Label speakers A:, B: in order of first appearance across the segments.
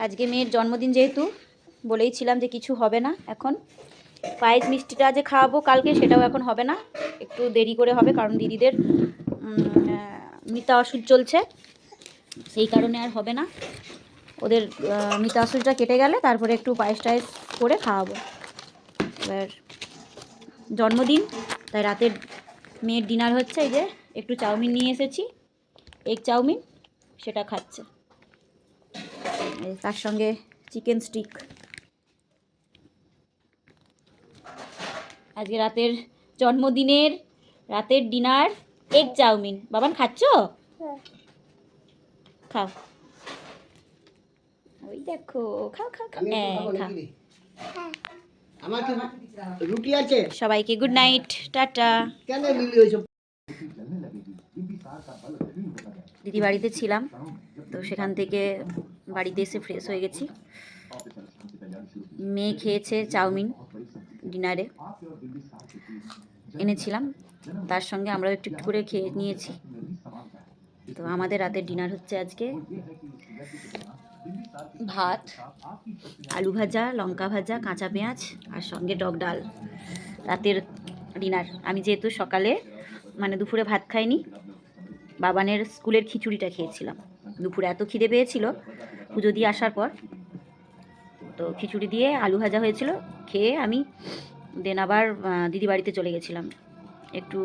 A: আজকে মেয়ের জন্মদিন যেহেতু বলেইছিলাম যে কিছু হবে না এখন। পায়েস মিষ্টিটা যে খাওয়াবো কালকে সেটাও এখন হবে না, একটু দেরি করে হবে, কারণ দিদিদের মৃতা ওষুধ চলছে, সেই কারণে আর হবে না। ওদের মৃতা ওষুধটা কেটে গেলে তারপরে একটু পায়েস টায়েস করে খাওয়াবো। এবার জন্মদিন তাই রাতের মেয়ের ডিনার হচ্ছে, এই যে একটু চাউমিন নিয়ে এসেছি, এগ চাউমিন, সেটা খাচ্ছে, তার সঙ্গে চিকেন স্টিক। আজকে রাতের জন্মদিনের রাতের ডিনার এগ চাউমিন। বাবান খাচ্ছ? খাও, ওই দেখো, খাও খাও খাও, খাও।
B: রুটি আছে।
A: সবাইকে গুড নাইট, টাটা। দিদি বাড়িতে ছিলাম তো সেখান থেকে বাড়িতে এসে ফ্রেশ হয়ে গেছি। মেয়ে খেয়েছে চাউমিন ডিনারে এনেছিলাম, তার সঙ্গে আমরাও একটু একটু করে খেয়ে নিয়েছি। তো আমাদের রাতের ডিনার হচ্ছে আজকে ভাত, আলু ভাজা, লঙ্কা ভাজা, কাঁচা পেঁয়াজ, আর সঙ্গে টক ডাল। রাতের ডিনার। আমি যেহেতু সকালে মানে দুপুরে ভাত খাইনি, বাবানের স্কুলের খিচুড়িটা খেয়েছিলাম। দুপুরে এত খিদে পেয়েছিল পুজো দিয়ে আসার পর, তো খিচুড়ি দিয়ে আলু ভাজা হয়েছিল, খেয়ে আমি দেন আবার দিদি বাড়িতে চলে গেছিলাম, একটু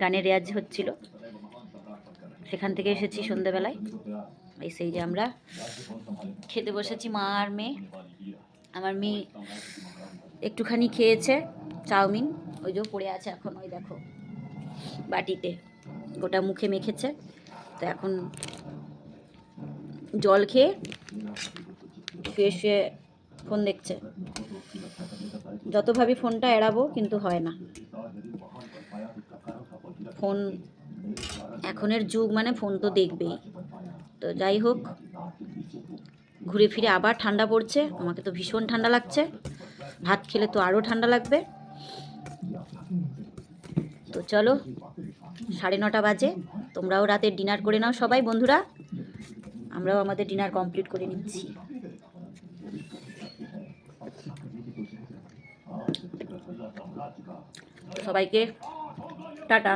A: গানের রেয়াজ হচ্ছিল, সেখান থেকে এসেছি সন্ধ্যেবেলায়। সেই যে আমরা খেতে বসেছি মা আর মেয়ে। আমার মেয়ে একটুখানি খেয়েছে চাউমিন, ওই যে পড়ে আছে এখন, ওই দেখো বাটিতে, গোটা মুখে মেখেছে। তো এখন জল খেয়ে শুয়ে শুয়ে ফোন দেখছে। যত ভাবি ফোনটা এড়াবো কিন্তু হয় না, ফোন এখনের যুগ মানে ফোন তো দেখবেই। তো যাই হোক, ঘুরে ফিরে আবার ঠান্ডা পড়ছে, আমাকে তো ভীষণ ঠান্ডা লাগছে, ভাত খেলে তো আরও ঠান্ডা লাগবে। তো চলো, 9:30 বাজে, তোমরাও রাতের ডিনার করে নাও সবাই বন্ধুরা, আমরাও আমাদের ডিনার কমপ্লিট করে নিচ্ছি। সবাইকে টাটা।